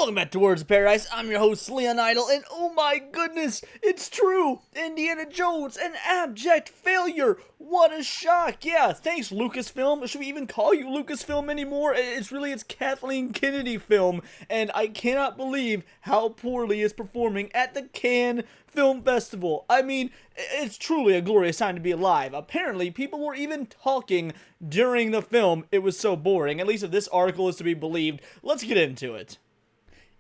Welcome back to Words of Paradise. I'm your host, Leon Idol, and oh my goodness, it's true! Indiana Jones, an abject failure! What a shock! Yeah, thanks Lucasfilm. Should we even call you Lucasfilm anymore? It's Kathleen Kennedy film, and I cannot believe how poorly it's performing at the Cannes Film Festival. I mean, it's truly a glorious time to be alive. Apparently, people were even talking during the film. It was so boring, at least if this article is to be believed. Let's get into it.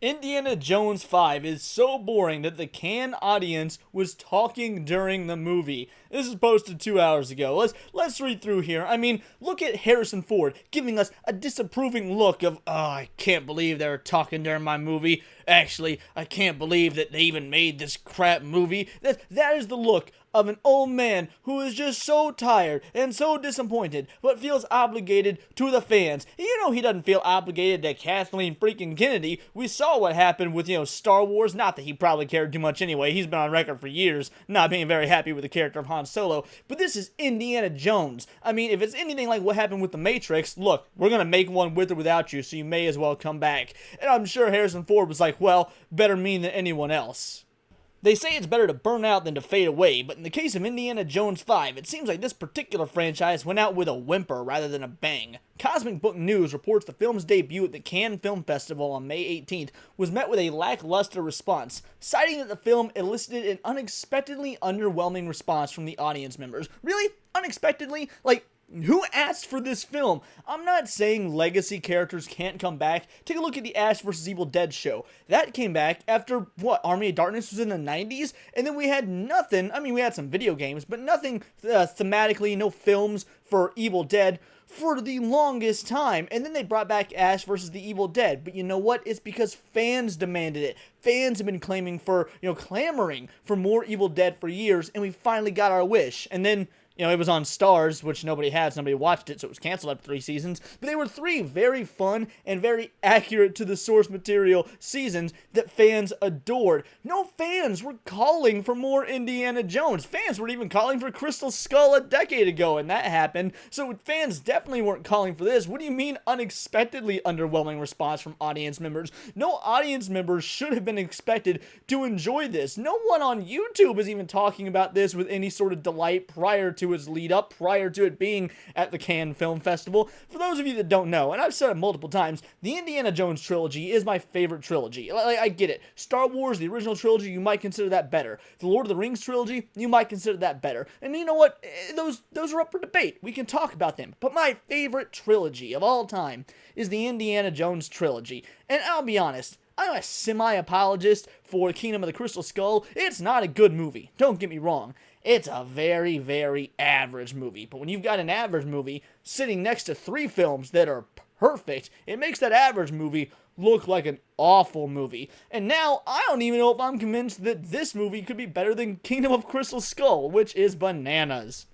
Indiana Jones 5 is so boring that the Cannes audience was talking during the movie. This is posted 2 hours ago. Let's read through here. I mean, look at Harrison Ford giving us a disapproving look of, oh, I can't believe they were talking during my movie. Actually, I can't believe that they even made this crap movie. That is the look of an old man who is just so tired and so disappointed, but feels obligated to the fans. You know he doesn't feel obligated to Kathleen freaking Kennedy. We saw what happened with, Star Wars. Not that he probably cared too much anyway. He's been on record for years not being very happy with the character of Han Solo. But this is Indiana Jones. I mean, if it's anything like what happened with The Matrix, look, we're gonna make one with or without you, so you may as well come back. And I'm sure Harrison Ford was like, well, better me than anyone else. They say it's better to burn out than to fade away, but in the case of Indiana Jones 5, it seems like this particular franchise went out with a whimper rather than a bang. Cosmic Book News reports the film's debut at the Cannes Film Festival on May 18th was met with a lackluster response, citing that the film elicited an unexpectedly underwhelming response from the audience members. Really? Unexpectedly? Like, who asked for this film? I'm not saying legacy characters can't come back. Take a look at the Ash vs. Evil Dead show. That came back after, Army of Darkness was in the 90s? And then we had nothing. I mean, we had some video games, but nothing thematically, no films for Evil Dead for the longest time. And then they brought back Ash vs. the Evil Dead. But you know what? It's because fans demanded it. Fans have been clamoring for more Evil Dead for years, and we finally got our wish. And then it was on Stars, which nobody had, so nobody watched it, so it was canceled after 3 seasons. But they were 3 very fun and very accurate to the source material seasons that fans adored. No fans were calling for more Indiana Jones. Fans weren't even calling for Crystal Skull a decade ago, and that happened. So fans definitely weren't calling for this. What do you mean unexpectedly underwhelming response from audience members? No audience members should have been expected to enjoy this. No one on YouTube is even talking about this with any sort of delight prior to its lead up, prior to it being at the Cannes Film Festival. For those of you that don't know, and I've said it multiple times, the Indiana Jones trilogy is my favorite trilogy. I get it. Star Wars, the original trilogy, you might consider that better. The Lord of the Rings trilogy, you might consider that better. And you know what? Those are up for debate. We can talk about them. But my favorite trilogy of all time is the Indiana Jones trilogy. And I'll be honest, I'm a semi-apologist for Kingdom of the Crystal Skull. It's not a good movie. Don't get me wrong. It's a very, very average movie. But when you've got an average movie sitting next to 3 films that are perfect, it makes that average movie look like an awful movie. And now, I don't even know if I'm convinced that this movie could be better than Kingdom of Crystal Skull, which is bananas.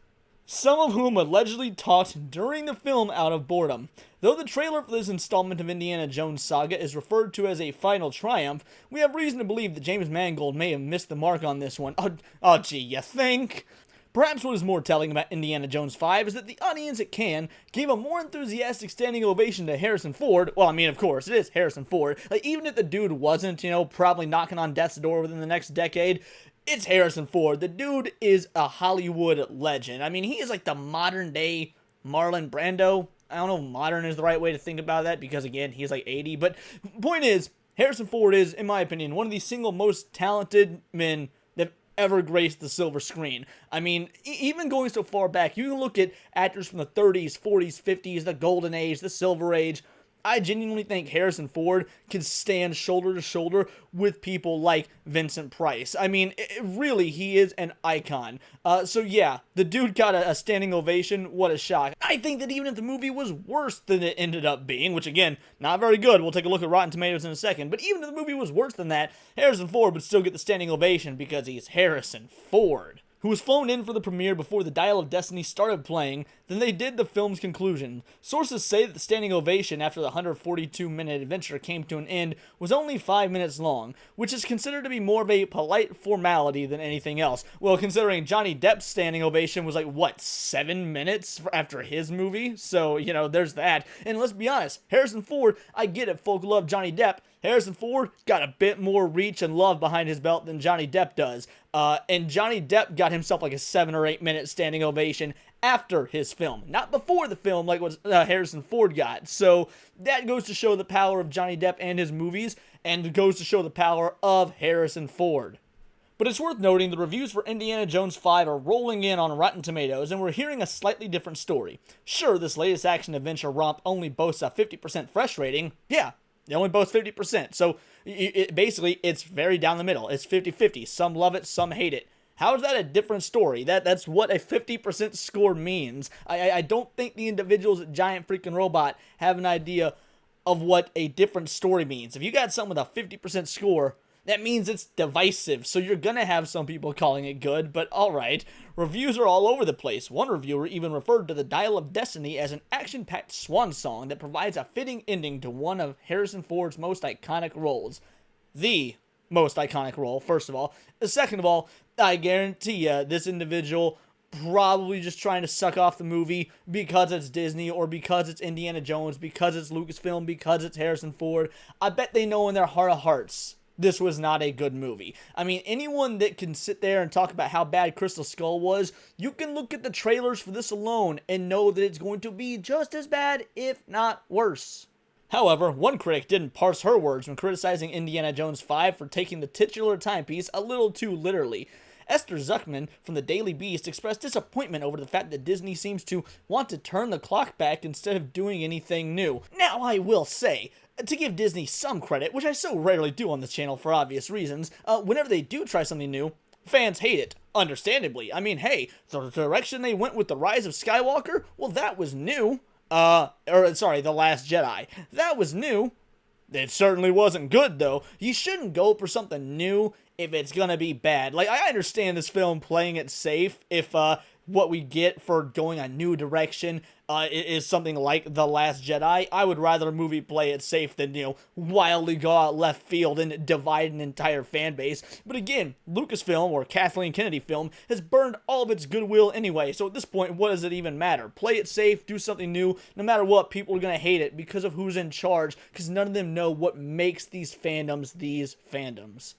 Some of whom allegedly talked during the film out of boredom. Though the trailer for this installment of Indiana Jones Saga is referred to as a final triumph, we have reason to believe that James Mangold may have missed the mark on this one. Oh gee, you think? Perhaps what is more telling about Indiana Jones 5 is that the audience at Cannes gave a more enthusiastic standing ovation to Harrison Ford. Well, I mean, of course, it is Harrison Ford. Even if the dude wasn't, probably knocking on death's door within the next decade, it's Harrison Ford. The dude is a Hollywood legend. I mean, he is like the modern day Marlon Brando. I don't know if modern is the right way to think about that because, again, he's like 80. But point is, Harrison Ford is, in my opinion, one of the single most talented men that ever graced the silver screen. I mean, even going so far back, you can look at actors from the 30s, 40s, 50s, the golden age, the silver age. I genuinely think Harrison Ford can stand shoulder to shoulder with people like Vincent Price. I mean, really, he is an icon. So yeah, the dude got a standing ovation. What a shock. I think that even if the movie was worse than it ended up being, which again, not very good, we'll take a look at Rotten Tomatoes in a second, but even if the movie was worse than that, Harrison Ford would still get the standing ovation because he's Harrison Ford. who was flown in for the premiere before the Dial of Destiny started playing than they did the film's conclusion. Sources say that the standing ovation after the 142-minute adventure came to an end was only 5 minutes long, which is considered to be more of a polite formality than anything else. Well, considering Johnny Depp's standing ovation was 7 minutes after his movie? So, there's that. And let's be honest, Harrison Ford, I get it, folk love Johnny Depp. Harrison Ford got a bit more reach and love behind his belt than Johnny Depp does. And Johnny Depp got himself a 7 or 8 minute standing ovation after his film, not before the film like what Harrison Ford got. So that goes to show the power of Johnny Depp and his movies, and it goes to show the power of Harrison Ford. But it's worth noting the reviews for Indiana Jones 5 are rolling in on Rotten Tomatoes, and we're hearing a slightly different story. Sure, this latest action-adventure romp only boasts a 50% fresh rating. Yeah, they only boast 50%, so basically it's very down the middle. It's 50-50. Some love it, some hate it. How is that a different story? That's what a 50% score means. I don't think the individuals at Giant Freaking Robot have an idea of what a different story means. If you got something with a 50% score, that means it's divisive, so you're gonna have some people calling it good, but alright. Reviews are all over the place. One reviewer even referred to the Dial of Destiny as an action-packed swan song that provides a fitting ending to one of Harrison Ford's most iconic roles. The most iconic role, first of all. Second of all, I guarantee you, this individual probably just trying to suck off the movie because it's Disney, or because it's Indiana Jones, because it's Lucasfilm, because it's Harrison Ford. I bet they know in their heart of hearts this was not a good movie. I mean, anyone that can sit there and talk about how bad Crystal Skull was, you can look at the trailers for this alone and know that it's going to be just as bad, if not worse. However, one critic didn't parse her words when criticizing Indiana Jones 5 for taking the titular timepiece a little too literally. Esther Zuckman from the Daily Beast expressed disappointment over the fact that Disney seems to want to turn the clock back instead of doing anything new. Now, I will say, to give Disney some credit, which I so rarely do on this channel for obvious reasons, whenever they do try something new, fans hate it. Understandably. I mean, hey, the direction they went with The Rise of Skywalker, well, that was new. The Last Jedi. That was new. It certainly wasn't good, though. You shouldn't go for something new if it's gonna be bad. I understand this film playing it safe if, what we get for going a new direction is something like The Last Jedi. I would rather a movie play it safe than, wildly go out left field and divide an entire fan base. But again, Lucasfilm, or Kathleen Kennedy Film, has burned all of its goodwill anyway, so at this point, what does it even matter? Play it safe, do something new. No matter what, people are going to hate it because of who's in charge, because none of them know what makes these fandoms.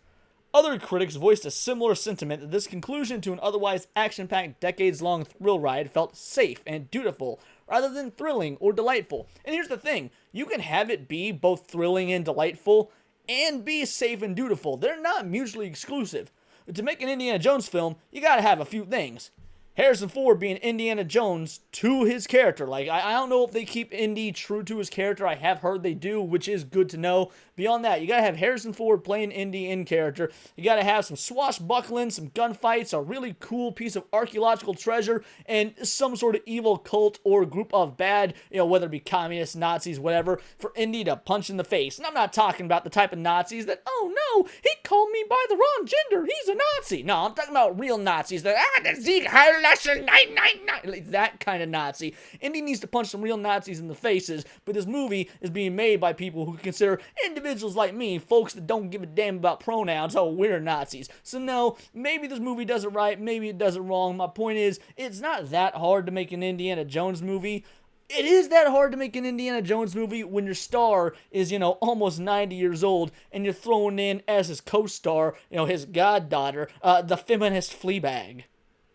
Other critics voiced a similar sentiment that this conclusion to an otherwise action-packed, decades-long thrill ride felt safe and dutiful, rather than thrilling or delightful. And here's the thing, you can have it be both thrilling and delightful, and be safe and dutiful. They're not mutually exclusive. To make an Indiana Jones film, you gotta have a few things. Harrison Ford being Indiana Jones to his character. I don't know if they keep Indy true to his character. I have heard they do, which is good to know. Beyond that, you gotta have Harrison Ford playing Indy in character. You gotta have some swashbuckling, some gunfights, a really cool piece of archaeological treasure, and some sort of evil cult or group of bad, whether it be communists, Nazis, whatever, for Indy to punch in the face. And I'm not talking about the type of Nazis that, oh no, he called me by the wrong gender, he's a Nazi. No, I'm talking about real Nazis that, the Sieg Heil Lassen 999, that kind of Nazi. Indy needs to punch some real Nazis in the faces, but this movie is being made by people who consider individuals like me, folks that don't give a damn about pronouns, oh, we're Nazis. So no, maybe this movie does it right, maybe it does it wrong. My point is, it's not that hard to make an Indiana Jones movie. It is that hard to make an Indiana Jones movie when your star is, almost 90 years old, and you're thrown in as his co-star, his goddaughter, the feminist Fleabag.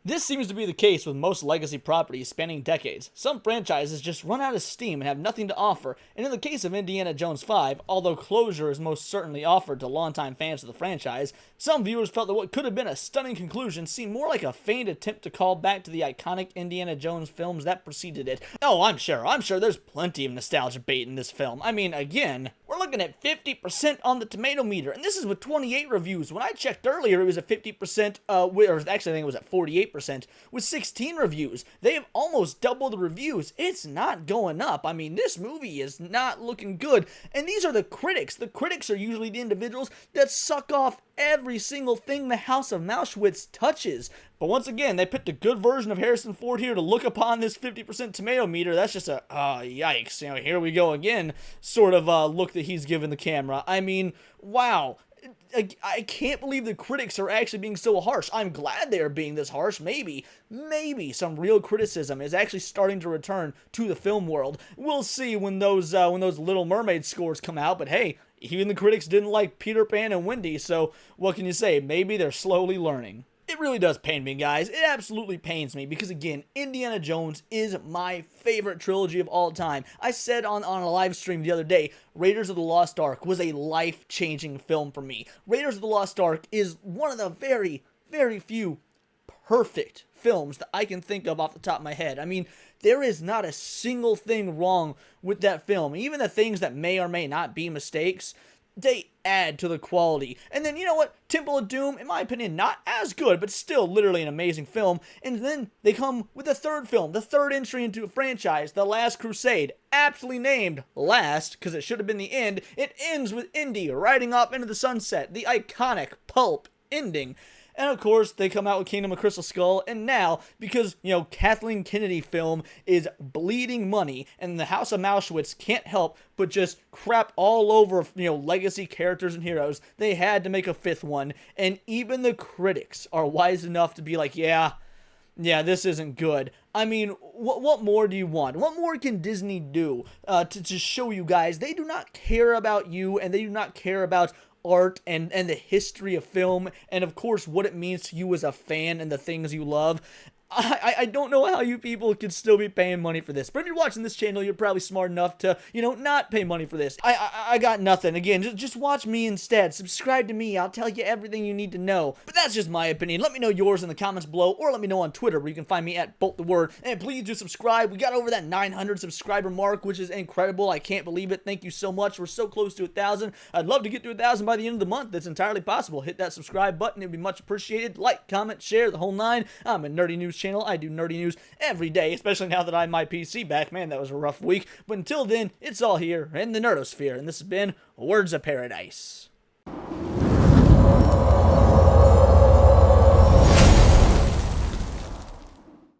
This seems to be the case with most legacy properties spanning decades. Some franchises just run out of steam and have nothing to offer, and in the case of Indiana Jones 5, although closure is most certainly offered to longtime fans of the franchise, some viewers felt that what could have been a stunning conclusion seemed more like a feigned attempt to call back to the iconic Indiana Jones films that preceded it. Oh, I'm sure there's plenty of nostalgia bait in this film. I mean, again, we're looking at 50% on the tomato meter, and this is with 28 reviews. When I checked earlier, it was at 50%, or actually I think it was at 48%, with 16 reviews. They have almost doubled the reviews. It's not going up. I mean, this movie is not looking good, and these are the critics. The critics are usually the individuals that suck off every single thing the House of Mauschwitz touches. But once again, they picked a good version of Harrison Ford here to look upon this 50% tomato meter. That's just a, yikes, here we go again, sort of look that he's given the camera. I mean, wow. I can't believe the critics are actually being so harsh. I'm glad they are being this harsh. Maybe some real criticism is actually starting to return to the film world. We'll see when those Little Mermaid scores come out, but hey, even the critics didn't like Peter Pan and Wendy, so what can you say? Maybe they're slowly learning. It really does pain me, guys. It absolutely pains me because, again, Indiana Jones is my favorite trilogy of all time. I said on a live stream the other day, Raiders of the Lost Ark was a life-changing film for me. Raiders of the Lost Ark is one of the very, very few perfect films that I can think of off the top of my head. I mean, there is not a single thing wrong with that film. Even the things that may or may not be mistakes, they add to the quality. And then, you know what? Temple of Doom, in my opinion, not as good, but still literally an amazing film. And then they come with the third film, the third entry into a franchise, The Last Crusade. Aptly named Last, because it should have been the end. It ends with Indy riding off into the sunset, the iconic pulp ending. And of course, they come out with Kingdom of Crystal Skull, and now, because, Kathleen Kennedy film is bleeding money, and the House of Mauschwitz can't help but just crap all over, legacy characters and heroes, they had to make a fifth one, and even the critics are wise enough to be like, yeah, this isn't good. I mean, what more do you want? What more can Disney do to show you guys they do not care about you, and they do not care about art and the history of film, and of course what it means to you as a fan and the things you love. I don't know how you people could still be paying money for this. But if you're watching this channel, you're probably smart enough to, not pay money for this. I got nothing. Again, just watch me instead. Subscribe to me. I'll tell you everything you need to know. But that's just my opinion. Let me know yours in the comments below, or let me know on Twitter, where you can find me at BoltTheWord. And please do subscribe. We got over that 900 subscriber mark, which is incredible. I can't believe it. Thank you so much. We're so close to 1,000. I'd love to get to 1,000 by the end of the month. That's entirely possible. Hit that subscribe button. It'd be much appreciated. Like, comment, share, the whole nine. I'm a nerdy news channel. I do nerdy news every day, especially now that I have my PC back. Man, that was a rough week. But until then, it's all here in the Nerdosphere, and this has been Words of Paradise.